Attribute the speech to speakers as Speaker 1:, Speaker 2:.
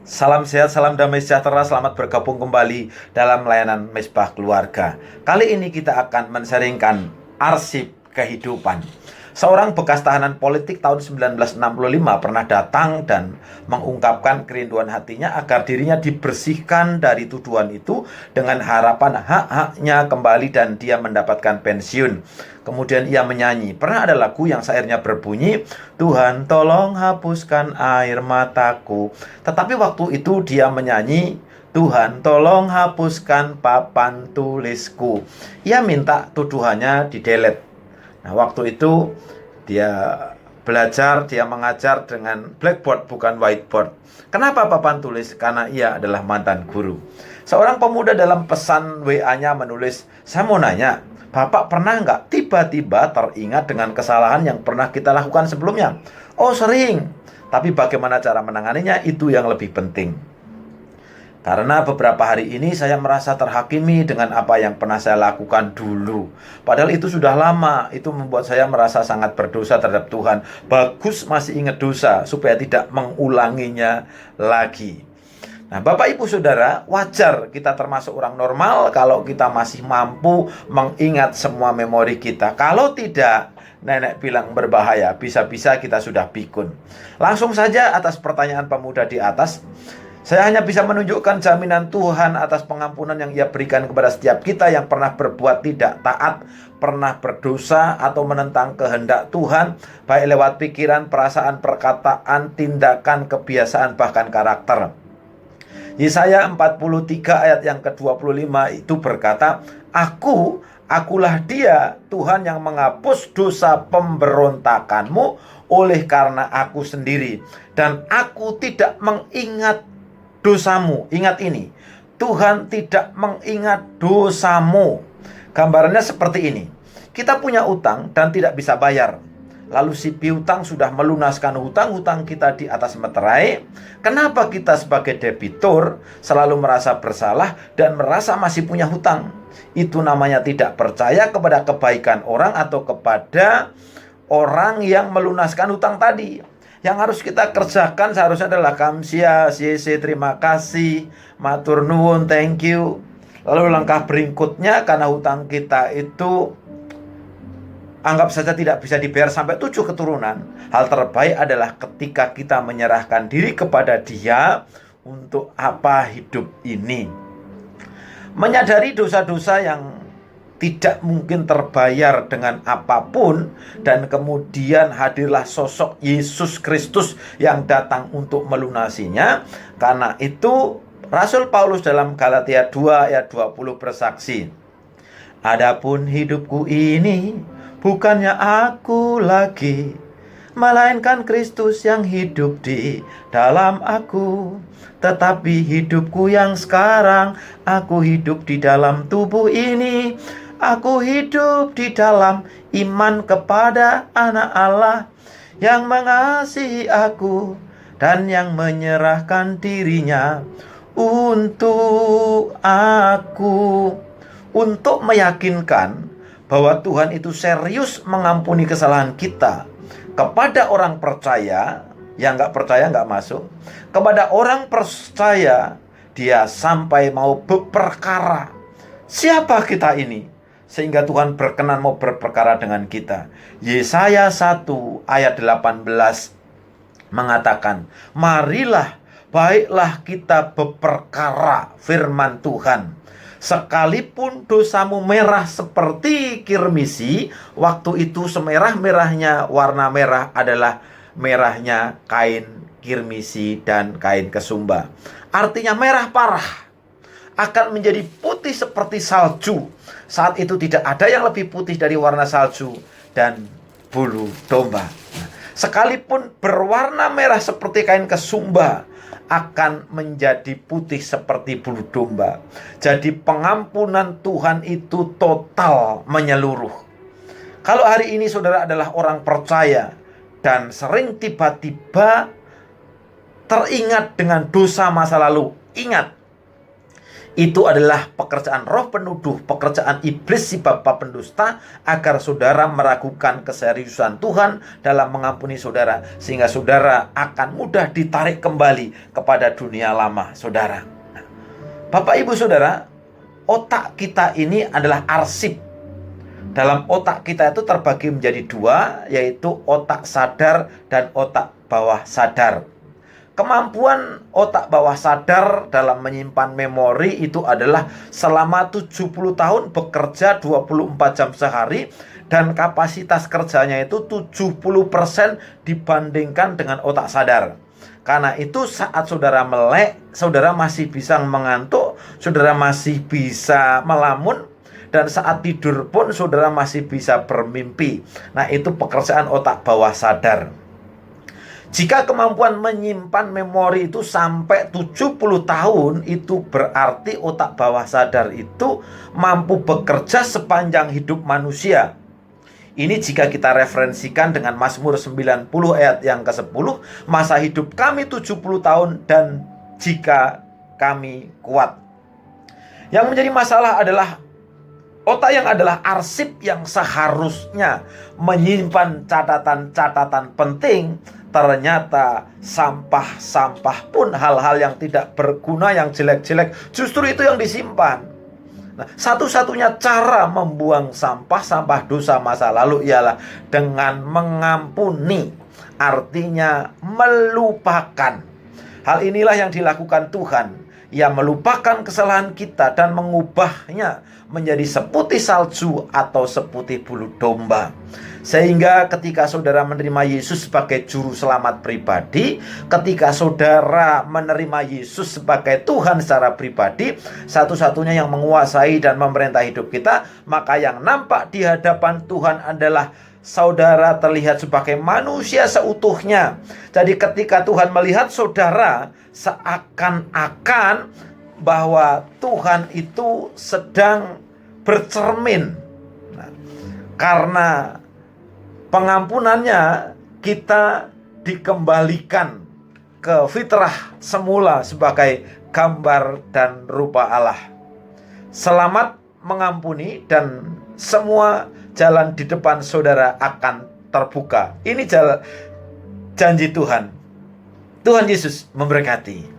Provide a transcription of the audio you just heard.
Speaker 1: Salam sehat, salam damai sejahtera, selamat bergabung kembali dalam layanan Mesbah Keluarga. Kali ini kita akan menseringkan arsip kehidupan. Seorang bekas tahanan politik tahun 1965 pernah datang dan mengungkapkan kerinduan hatinya agar dirinya dibersihkan dari tuduhan itu dengan harapan hak-haknya kembali dan dia mendapatkan pensiun. Kemudian ia menyanyi. Pernah ada lagu yang syairnya berbunyi, Tuhan tolong hapuskan air mataku. Tetapi waktu itu dia menyanyi, Tuhan tolong hapuskan papan tulisku. Ia minta tuduhannya di-delete. Nah, waktu itu dia belajar, dia mengajar dengan blackboard bukan whiteboard. Kenapa papan tulis? Karena ia adalah mantan guru. Seorang pemuda dalam pesan WA-nya menulis, saya mau nanya, Bapak pernah nggak tiba-tiba teringat dengan kesalahan yang pernah kita lakukan sebelumnya? Oh sering, tapi bagaimana cara menanganinya itu yang lebih penting. Karena beberapa hari ini saya merasa terhakimi dengan apa yang pernah saya lakukan dulu. Padahal itu sudah lama, itu membuat saya merasa sangat berdosa terhadap Tuhan. Bagus masih ingat dosa, supaya tidak mengulanginya lagi. Nah, Bapak Ibu Saudara, wajar kita termasuk orang normal kalau kita masih mampu mengingat semua memori kita. Kalau tidak, nenek bilang berbahaya, bisa-bisa kita sudah pikun. Langsung saja atas pertanyaan pemuda di atas, saya hanya bisa menunjukkan jaminan Tuhan atas pengampunan yang Ia berikan kepada setiap kita yang pernah berbuat tidak taat, pernah berdosa atau menentang kehendak Tuhan, baik lewat pikiran, perasaan, perkataan, tindakan, kebiasaan, bahkan karakter. Yesaya 43 ayat yang ke-25 itu berkata, Akulah dia, Tuhan yang menghapus dosa pemberontakanmu oleh karena aku sendiri. Dan aku tidak mengingat dosamu. Ingat ini, Tuhan tidak mengingat dosamu. Gambarannya seperti ini. Kita punya utang dan tidak bisa bayar. Lalu si piutang sudah melunaskan hutang-hutang kita di atas meterai. Kenapa kita sebagai debitur selalu merasa bersalah dan merasa masih punya hutang? Itu namanya tidak percaya kepada kebaikan orang atau kepada orang yang melunaskan hutang tadi. Yang harus kita kerjakan seharusnya adalah kamsia, CC, terima kasih, matur nuwun, thank you. Lalu langkah berikutnya, karena hutang kita itu anggap saja tidak bisa dibayar sampai 7 keturunan. Hal terbaik adalah ketika kita menyerahkan diri kepada Dia untuk apa hidup ini. Menyadari dosa-dosa yang tidak mungkin terbayar dengan apapun, dan kemudian hadirlah sosok Yesus Kristus yang datang untuk melunasinya. Karena itu Rasul Paulus dalam Galatia 2 ayat 20 bersaksi, Adapun hidupku ini bukannya aku lagi, melainkan Kristus yang hidup di dalam aku. Tetapi hidupku yang sekarang, aku hidup di dalam tubuh ini. Aku hidup di dalam iman kepada Anak Allah yang mengasihi aku dan yang menyerahkan dirinya untuk aku. Untuk meyakinkan bahwa Tuhan itu serius mengampuni kesalahan kita kepada orang percaya, yang nggak percaya nggak masuk. Kepada orang percaya, Dia sampai mau berperkara. Siapa kita ini? Sehingga Tuhan berkenan mau berperkara dengan kita. Yesaya 1 ayat 18 mengatakan, marilah, baiklah kita berperkara, firman Tuhan. Sekalipun dosamu merah seperti kirmisi, waktu itu semerah-merahnya warna merah adalah merahnya kain kirmisi dan kain kesumba. Artinya merah parah akan menjadi putih seperti salju. Saat itu tidak ada yang lebih putih dari warna salju dan bulu domba. Sekalipun berwarna merah seperti kain kesumba, akan menjadi putih seperti bulu domba. Jadi pengampunan Tuhan itu total, menyeluruh. Kalau hari ini saudara adalah orang percaya dan sering tiba-tiba teringat dengan dosa masa lalu, ingat, Itu adalah pekerjaan roh penuduh, pekerjaan iblis si bapa pendusta, agar saudara meragukan keseriusan Tuhan dalam mengampuni saudara, sehingga saudara akan mudah ditarik kembali kepada dunia lama saudara. Bapak Ibu Saudara, otak kita ini adalah arsip. Dalam otak kita itu terbagi menjadi dua, yaitu otak sadar dan otak bawah sadar. Kemampuan otak bawah sadar dalam menyimpan memori itu adalah selama 70 tahun bekerja 24 jam sehari, dan kapasitas kerjanya itu 70% dibandingkan dengan otak sadar. Karena itu saat saudara melek, saudara masih bisa mengantuk, saudara masih bisa melamun, dan saat tidur pun saudara masih bisa bermimpi. Nah, itu pekerjaan otak bawah sadar. Jika kemampuan menyimpan memori itu sampai 70 tahun, itu berarti otak bawah sadar itu mampu bekerja sepanjang hidup manusia. Ini jika kita referensikan dengan Mazmur 90 ayat yang ke-10, masa hidup kami 70 tahun dan jika kami kuat. Yang menjadi masalah adalah otak yang adalah arsip yang seharusnya menyimpan catatan-catatan penting, ternyata sampah-sampah pun, hal-hal yang tidak berguna, yang jelek-jelek, justru itu yang disimpan. Nah, satu-satunya cara membuang sampah-sampah dosa masa lalu ialah dengan mengampuni, artinya melupakan. Hal inilah yang dilakukan Tuhan. Ia melupakan kesalahan kita dan mengubahnya menjadi seputih salju atau seputih bulu domba. Sehingga ketika saudara menerima Yesus sebagai juru selamat pribadi, ketika saudara menerima Yesus sebagai Tuhan secara pribadi, satu-satunya yang menguasai dan memerintah hidup kita, maka yang nampak di hadapan Tuhan adalah saudara terlihat sebagai manusia seutuhnya. Jadi ketika Tuhan melihat saudara, seakan-akan bahwa Tuhan itu sedang bercermin. Nah, karena pengampunannya, kita dikembalikan ke fitrah semula sebagai gambar dan rupa Allah. Selamat mengampuni dan semua jalan di depan saudara akan terbuka. Ini janji Tuhan. Tuhan Yesus memberkati.